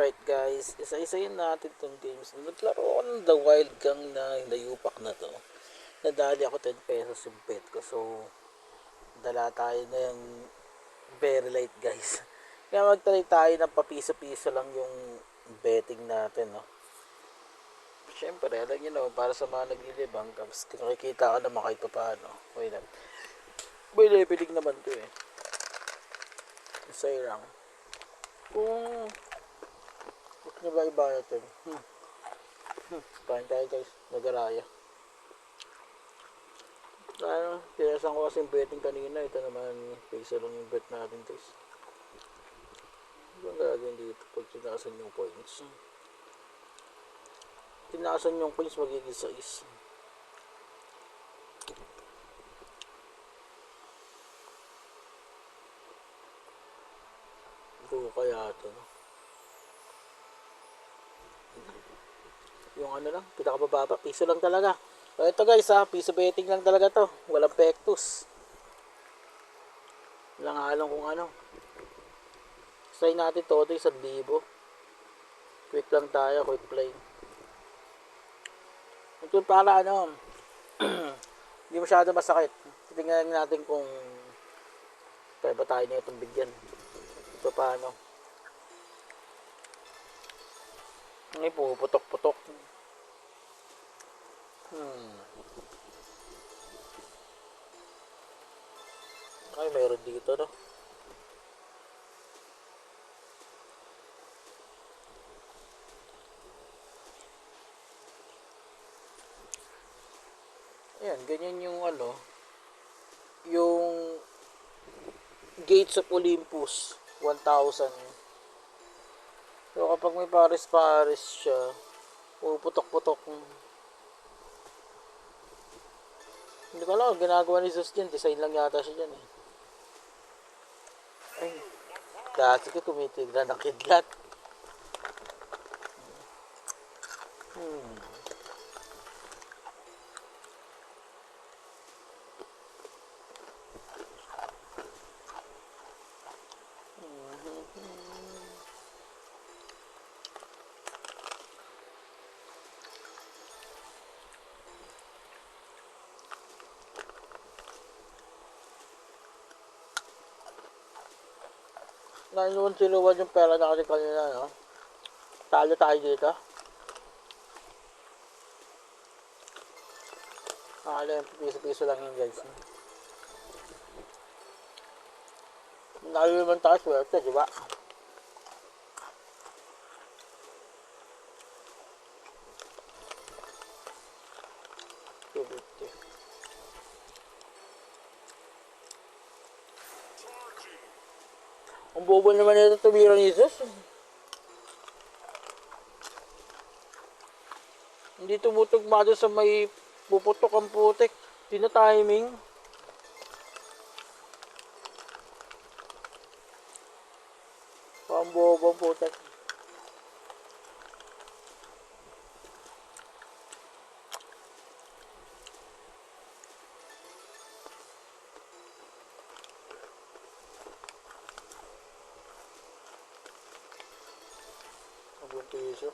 Alright guys, isa-isayin natin tong games. Naglaro ako ng The Wild Gang na layupak na to. Nadali ako 10 pesos yung bet ko. So, dala tayo ng very light guys. Kaya magtry tayo ng papiso-piso lang yung betting natin, no? Siyempre, alam nyo no, para sa mga naglilibang, kapag nakikita ka naman kahit pa paano. Why not? May leveling naman to eh. Isa'y lang. Kung gusto nyo ba iba natin? Kain tayo guys, nagaraya. Tinasan ko kasi yung betting kanina. Ito naman, peso lang yung bet natin guys. Ano ang gagawin dito pag tinasan yung points? Tinasan yung points magiging size. Ito kaya ito, no? Yung ano lang, pinakabababa, piso lang talaga. So ito guys ha, piso betting lang talaga to. Walang pektus. Walang halong kung ano. Try natin to, ito 1,000. Quick lang tayo, quick play. Ito para ano, hindi masyado masakit. Tingnan natin kung kaya ba tayo na itong bigyan. Ito paano. Ay, puputok-putok. Ay, mayroon dito, no? Ayan, ganyan yung ano, yung Gates of Olympus, 1,000. So, kapag may pares-pares siya, puputok-putok. Hindi ko alam, ginagawa ni Jesus dyan. Design lang yata siya dyan eh. Ay, dati ko tumitignan ng kidlat. Siluwan yung pera na kasi kanina, no? Talo tayo dito. Akala yung piso-piso lang yun, guys. Nalo naman tayo, swerte, di ba? Ang bobo naman ito tumira ni Jesus. Hindi tumutugma doon sa may puputok ang putik. Hindi na timing. Ang bobo ang putik. Ang piso.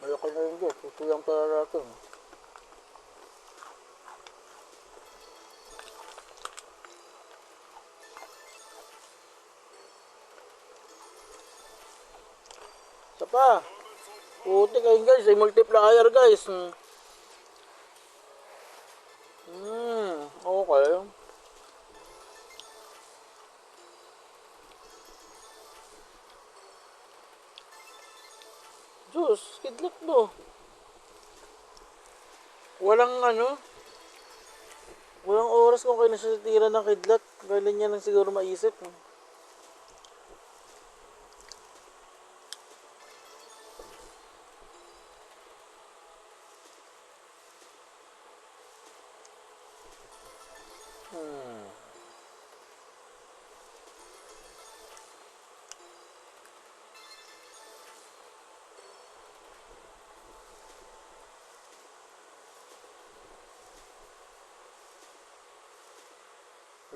Malaki na rin dyan. Tutuyang pala natin. Isa pa. Putik ayun guys. Ay multiplier guys. Okay. Diyos, kidlat mo. Walang ano. Walang oras kung kayo nasasitira ng kidlat. Kailan niya lang siguro maisip.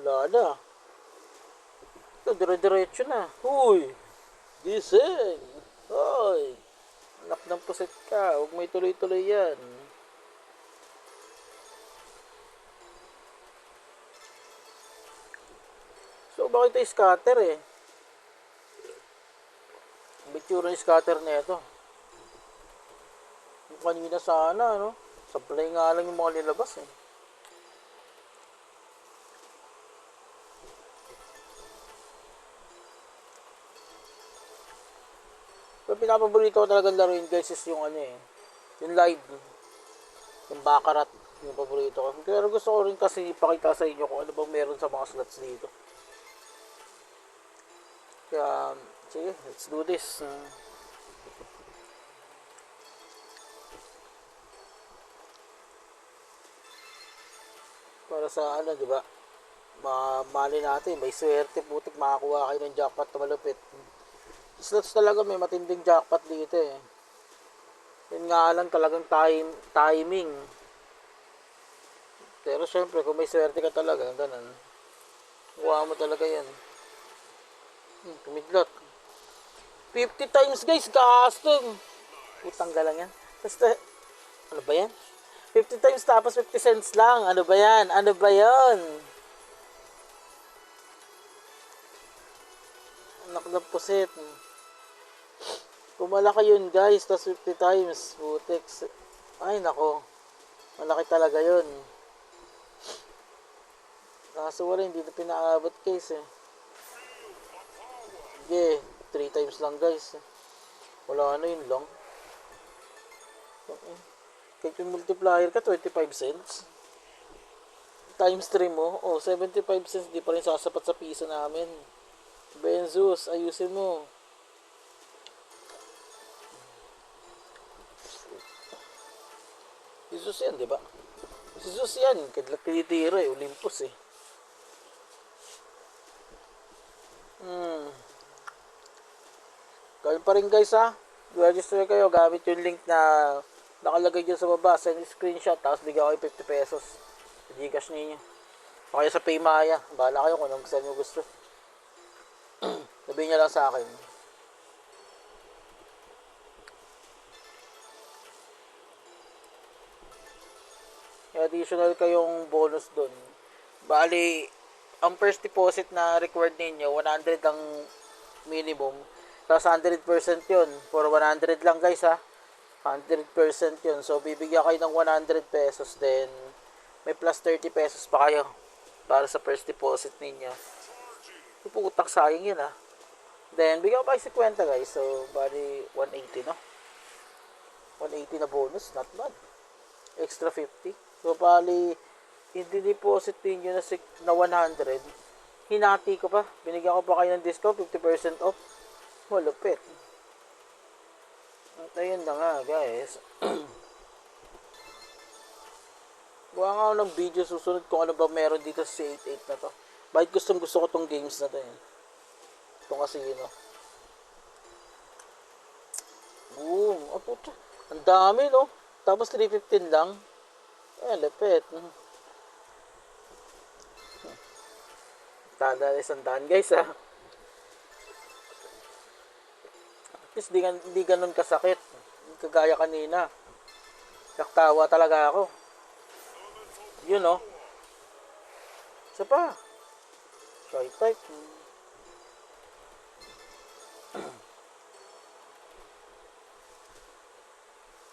Wala na. Ito, dire-diretso na. Huy! Gising! Hoy! Anak ng puset ka. Huwag may tuloy-tuloy yan. So, bakit ito scatter eh? Bitsura yung scatter na ito. Yung kanina sana, no? Supply nga lang yung mga nilabas eh. Pero pinapaborito ko talaga laruin guys is yung ano eh. Yung live. Yung Baccarat. Yung paborito ko. Pero gusto ko rin kasi ipakita sa inyo kung ano bang meron sa mga slots dito. Kaya, sige, let's do this. Para sa ano, di ba? Mali natin, may swerte, putik makakuha kayo ng jackpot na malupit. Slots talaga may matinding jackpot dito eh. Yun nga lang talagang timing. Pero syempre, kung may swerte ka talaga, ganun. Kuha mo talaga yan. Kumidlot. 50 times guys, custom. Putang galang yan. Basta, ano ba yan? 50 times tapos 50 cents lang. Ano ba yan? Ano ba yan? Anak ng pusit. Kung malaki yun guys, tapos 50 times. Putik. Ay nako. Malaki talaga yun. Kaso wala, hindi na pinaabot guys eh. Sige, 3 times lang guys. Wala na yun lang. Kahit yung multiplier ka, 25 cents. Times 3 mo, 75 cents, di pa rin sasapat sa piso namin. Benzus, ayusin mo. Si Zeus yan, di ba? Si Zeus yan, kilitira eh, Olympus eh. Gawin pa rin guys ha. Register kayo gamit yung link na nakalagay dyan sa baba. Send screenshot tapos bigyan kayo 50 pesos. Sa Gcash ninyo. O kaya sa Paymaya. Bahala kayo kung anong saan nyo gusto. Sabihin nyo lang sa akin. May additional kayong bonus dun. Bali, ang first deposit na required ninyo, 100 ang minimum. Tapos 100% yun. For 100 lang guys ha. 100% yun. So, bibigyan kayo ng 100 pesos. Then, may plus 30 pesos pa kayo. Para sa first deposit ninyo. Putang sayang yun ha. Then, bigyan ko pa kayo 50 guys. So, bali 180 no? 180 na bonus. Not bad. Extra 50. So, bali, hindi deposit ninyo na 100. Hinati ko pa. Binigyan ko pa kayo ng discount. 50% off. Malupit. At ayun na nga guys. Gawa nga ako ng video susunod kung ano ba meron dito sa 88 na to. Bakit gusto ko tong games na to eh. Itong casino. Boom. Oh, puto. Ang dami no. Tapos 315 lang. Lapit. Tanda isang daan guys ha. At least di ganun kasakit. Kagaya kanina. Naktawa talaga ako. Yun no. Isa pa. Try type.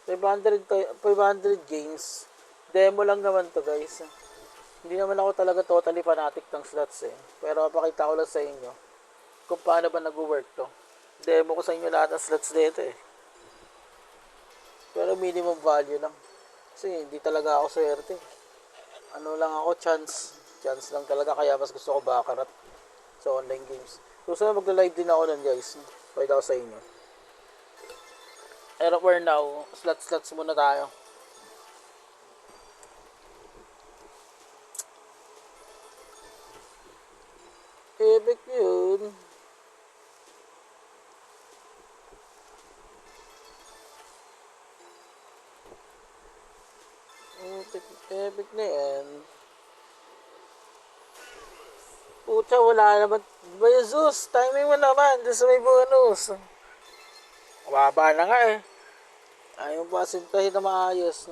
$500 games. Demo lang naman to guys. Hindi naman ako talaga totally fanatic ng slots eh. Pero papakita ko lang sa inyo kung paano ba nag-work to. Demo ko sa inyo lahat ng slots dito eh. Pero minimum value lang. Kasi hindi talaga ako swerte. Ano lang ako, chance. Chance lang talaga, kaya mas gusto ko Baccarat sa online games. So sana magla-live din ako nun guys. Pakita ko sa inyo. And for now, slots muna tayo. Epic yun. Epic na yan. Pucha, wala naman. Jesus, timing mo naman. This may bonus. Baba na nga eh. Ayaw pa sintahin na maayos.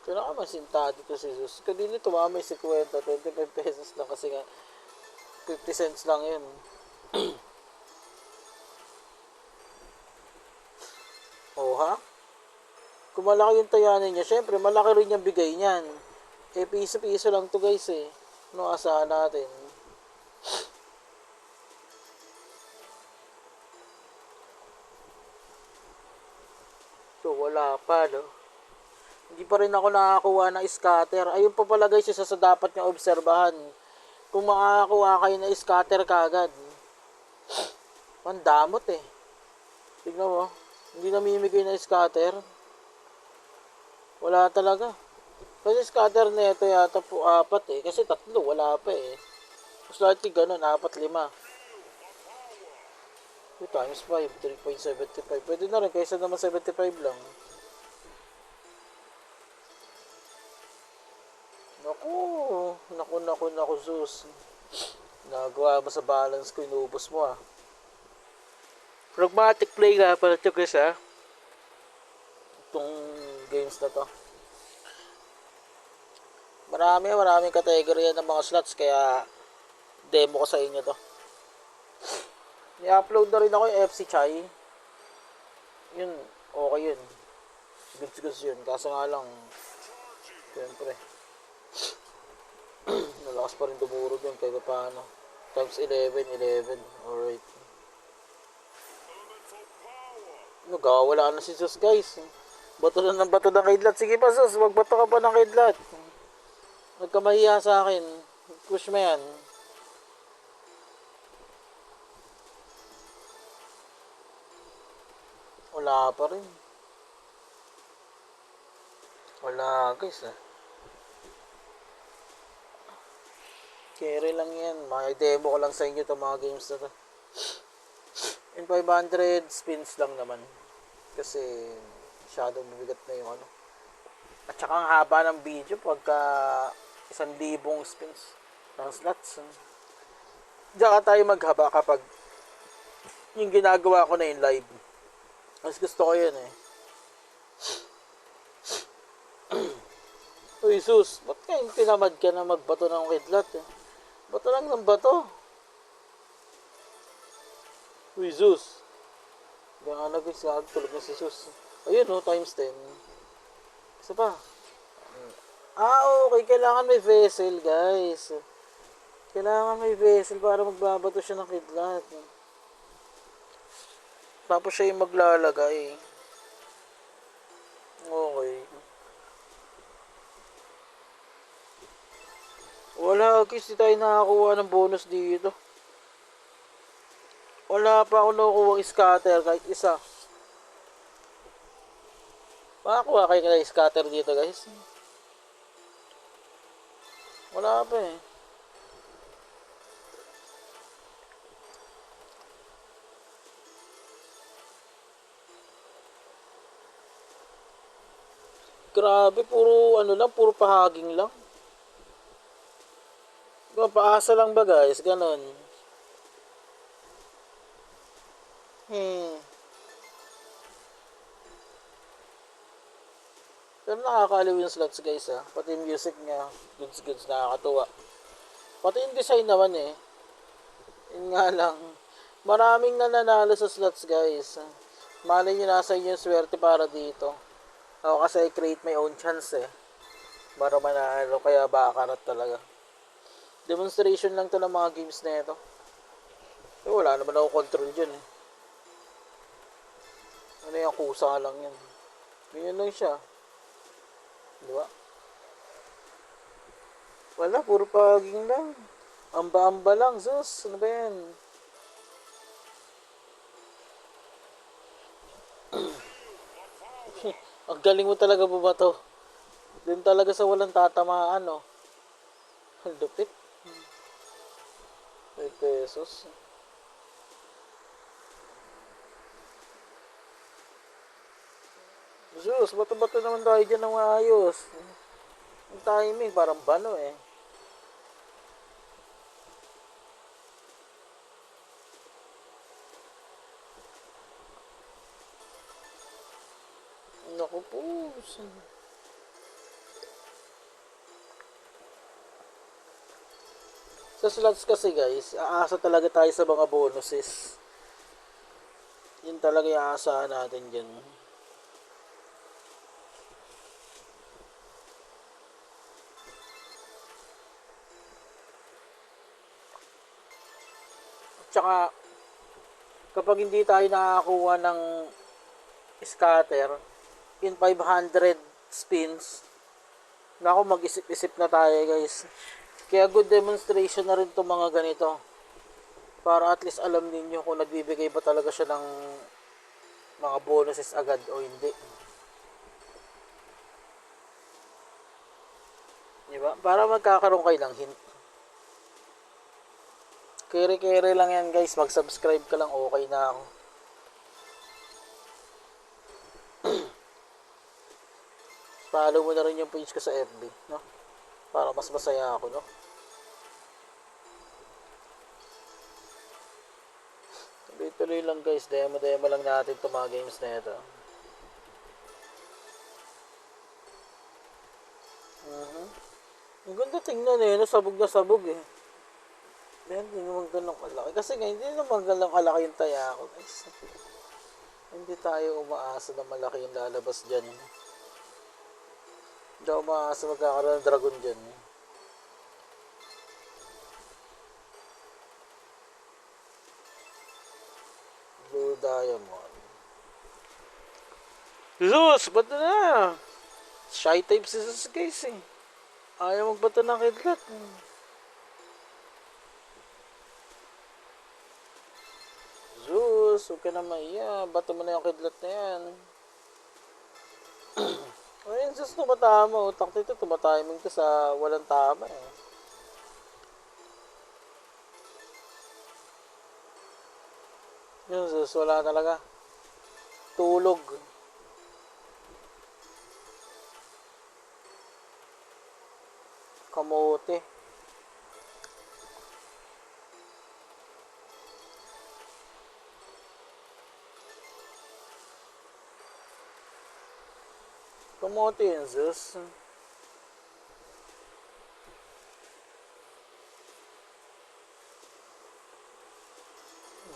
Kaya naman sintado to si Jesus. Kadili tumama yung 50, 25 pesos lang kasi nga 50 cents lang yun. Oh ha? Kung malaki yung tayanin niya, syempre malaki rin yung bigay niyan. Eh piso-piso lang to guys eh. Ano asahan natin? So wala pa no. Hindi pa rin ako nakakuha ng scatter. Ayun pa pala guys, isa sa dapat niya obserbahan. Kung makakakuha kayo ng scatter kagad. Ang damot eh. Tignan mo. Hindi namimigay ng scatter. Wala talaga. Kasi scatter na ito yata po 4 eh. Kasi 3 wala pa eh. Mas likely ganun, 4, 5. 2 times 5, 3.75. Pwede na rin, kaysa naman 75 lang. Naku, naku, Zeus. Nagawa mo sa balance ko, inubos mo ah. Pragmatic play nga pala ito guys ah. Itong games na to. Maraming category ng mga slots, kaya demo ko sa inyo to. I-upload na rin ako yung FC Chai. Yun, okay yun. Goods yun. Kaso nga lang, siyempre, nalakas pa rin dumurog yun kahit paano. Times 11. Alright. Nagawala na si Sus guys. Bato na ng kidlat. Sige pa Sus, magbato ka pa ng kidlat. Nagkamahiya sa akin. Push mo yan. Wala pa rin. Wala guys ah. Carry lang yan. May demo ko lang sa inyo itong mga games na to. In 500 spins lang naman. Kasi masyadong mabigat na yung ano. At saka ang haba ng video pagka 1,000 spins ng slots. Diyan ka tayo maghaba kapag yung ginagawa ko na yung live. Mas gusto ko yun eh. Uy sus, ba't kayong tinamad ka na magbato ng kidlat eh? Bato lang ng bato. Uy sus. Gano'n na guys, tulog na si sus. Ayun oh, times 10. Isa pa. Okay, kailangan may vessel guys. Kailangan may vessel para magbabato siya ng kidlat. Tapos siya yung maglalagay. Okay. Wala guys, di tayo nakakuha ng bonus dito. Wala pa ako nakukuha scatter kahit isa. Makakuha kayo ng scatter dito guys. Wala pa eh. Grabe, puro pahaging lang. Paasa lang ba guys? Ganon. Pero nakakaliw yung slots guys ha. Pati yung music niya, goods, nakakatuwa. Pati yung design naman eh. Yun nga lang, maraming nananalo sa slots guys. Malay nyo nasa inyo yung swerte para dito. Ako kasi I create my own chance eh. Para manalo, kaya bakarat talaga. Demonstration lang to ng mga games na ito. Eh, wala naman ako control dyan eh. Ano yung kusa lang yan. Ganyan lang siya. Diba? Wala, puro paging lang. Amba-amba lang, sus. Ano ba yan? Ang galing mo talaga bumato. Doon talaga sa walang tatamaan, no? Ang lupit. 5 pesos. Sus, bato-bato naman tayo dyan ng maayos. Ang timing, parang bano eh. Naku po. Sa slots kasi guys, aasa talaga tayo sa mga bonuses. Yun talaga yung aasahan natin dyan. Tsaka, kapag hindi tayo nakakuha ng scatter in 500 spins, naku, mag-isip-isip na tayo guys. Kaya good demonstration na rin itong mga ganito. Para at least alam ninyo kung nagbibigay ba talaga siya ng mga bonuses agad o hindi. Diba? Para magkakaroon kayo ng hint. Kere-kere lang yan guys. Mag-subscribe ka lang, okay na ako. Follow mo na rin yung page ko sa FB, no? Para mas masaya ako, no? Tuloy-tuloy lang guys. Demo lang natin itong mga games na ito. Ang ganda tingnan eh. Sabog na sabog eh. Hindi naman ganun kalaki. Kasi nga, hindi naman ganun kalaki yung taya ko guys. Hindi tayo umaasa na malaki yung lalabas dyan. Hindi ako umaasa magkakaroon ng dragon dyan. Blue diamond. Zeus! Bato na! Shy type si Zeus guys eh. Ayaw magbato ng kidlat. Zeus, huwag ka na maiya. Bato mo na yung kidlat na yan. Ayun, Zeus, tumatama. Utak dito, tumatiming ka sa walang tama eh. Yun, Zeus, wala talaga. Tulog. Kamote. Kamote yun, Zeus.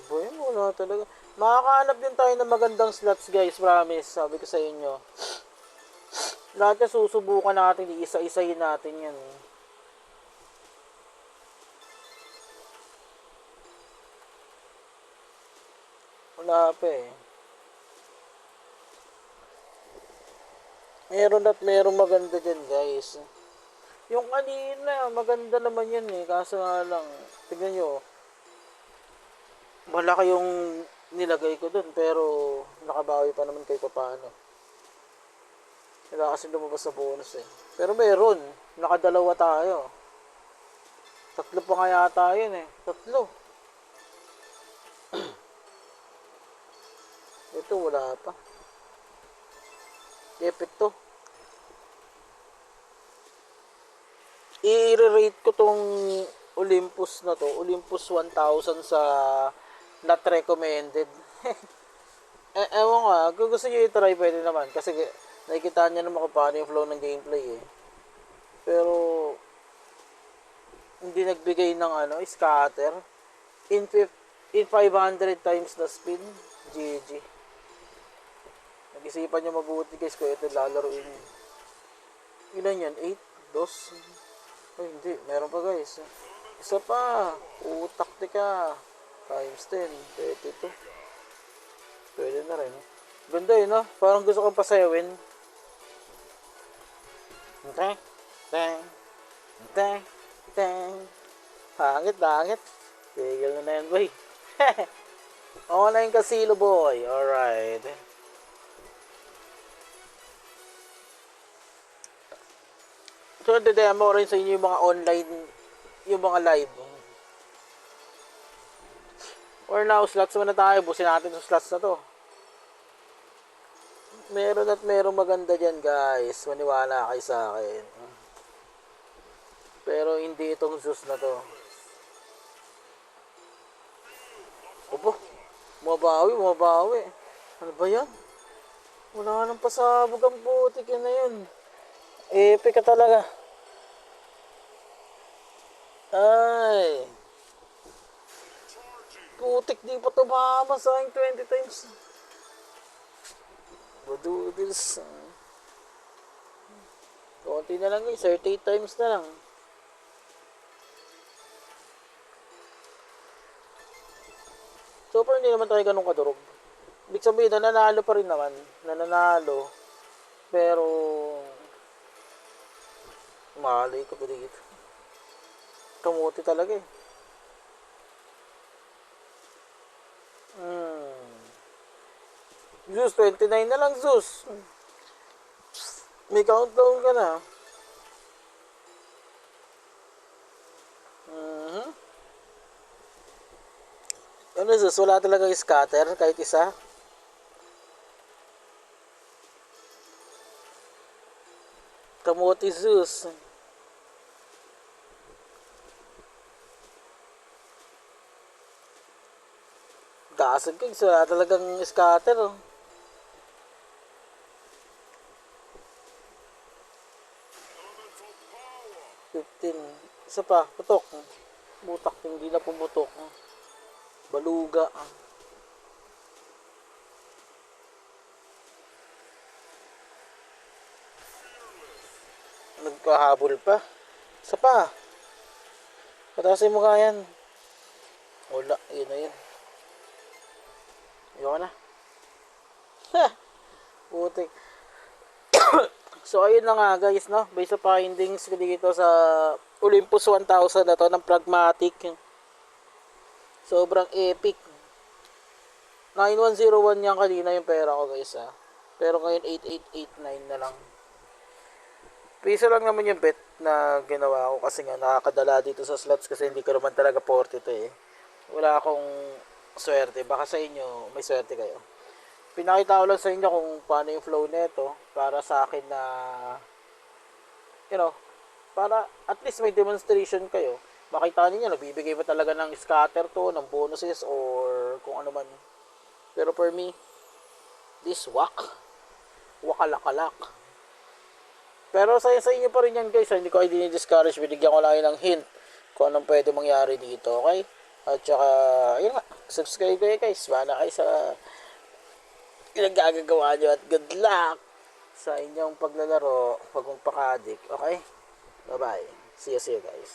Boy, wala talaga. Makakahanap din tayo ng magandang slots guys, promise. Sabi ko sa inyo. Lahat na susubukan natin, isa-isahin natin yan. Wala pa eh. Meron at merong maganda dyan guys. Yung kanina, maganda naman yan eh. Kaso nga lang, tignan nyo. Malaki yung nilagay ko dun, pero nakabawi pa naman kayo paano. Wala kasi lumabas sa bonus eh. Pero meron, nakadalawa tayo. Tatlo pa nga yata yun eh. Tatlo. Ito wala pa. Epic to. I-rate ko tong Olympus na to. Olympus 1000 sa not recommended. Ewan ko kung gusto nyo i-try pwede naman. Kasi nakikita nyo naman kung paano yung flow ng gameplay eh. Pero hindi nagbigay ng scatter. In 500 times na spin. GG. Nag-isipan nyo mabuti guys kung ito lalaroin. Ilan yan? 8? 2? Ay hindi, meron pa guys. Isa pa. Utak ka. Times 10. 32. Pwede na rin. Ganda yun no? Parang gusto kong pasayawin. Okay. Tang. Tang. Tang. Hangit. Tigil na yan boy. Online casino boy. Alright. So, demo rin sa inyo yung mga online, yung mga live. Or now, slots muna tayo. Busin natin yung slots na to. Meron at merong maganda dyan, guys. Maniwala kayo sa akin. Pero hindi itong Zeus na to. Opo. Mabawi. Ano ba yan? Wala nang pasabog ang putik yun na yun. Epic ka talaga. Ay. Putik di pa tumama sa akin 20 times. Badudils. Konti na lang guys, 38 times na lang. So far hindi naman tayo ganun kadurog. Ibig sabihin, nananalo pa rin naman. Nananalo. Pero, malay ko ba dito. Kamuti talaga eh. Zeus, 29 na lang Zeus. May countdown ka na. Ano Zeus, wala talaga scatter kahit isa. Kamuti Zeus. Gasag ka, wala talagang scatter. Oh. Isa pa, putok. Butak, hindi na pumutok. Baluga. Nagkahabol pa. Isa pa. Patasin mo nga yan. Wala, yun na yun. Ayoko na. Ha! Putik. So ayun na nga guys, no? Based sa findings ko dito sa Olympus 1000 na to ng Pragmatic. Sobrang epic. 9101 yan kanina yung pera ko guys ha. Pero ngayon 8889 na lang. Piso lang naman yung bet na ginawa ko kasi nga nakakadala dito sa slots kasi hindi ko naman talaga 40 to eh. Wala akong swerte. Baka sa inyo may swerte kayo. Pinakita ko lang sa inyo kung paano yung flow nito para sa akin na para at least may demonstration kayo. Makita niyo nagbibigay ba talaga ng scatter to, ng bonuses or kung ano man. Pero for me, this wakalakalak. Pero sa inyo pa rin yan guys, hindi ko i-discourage, binigyan ko lang ng hint kung anong pwede mangyari dito, okay? At saka, yun nga, subscribe kayo guys, bahala kayo sa pinagagagawa nyo at good luck sa inyong paglalaro pag magpakadik. Okay? Bye bye. See you guys.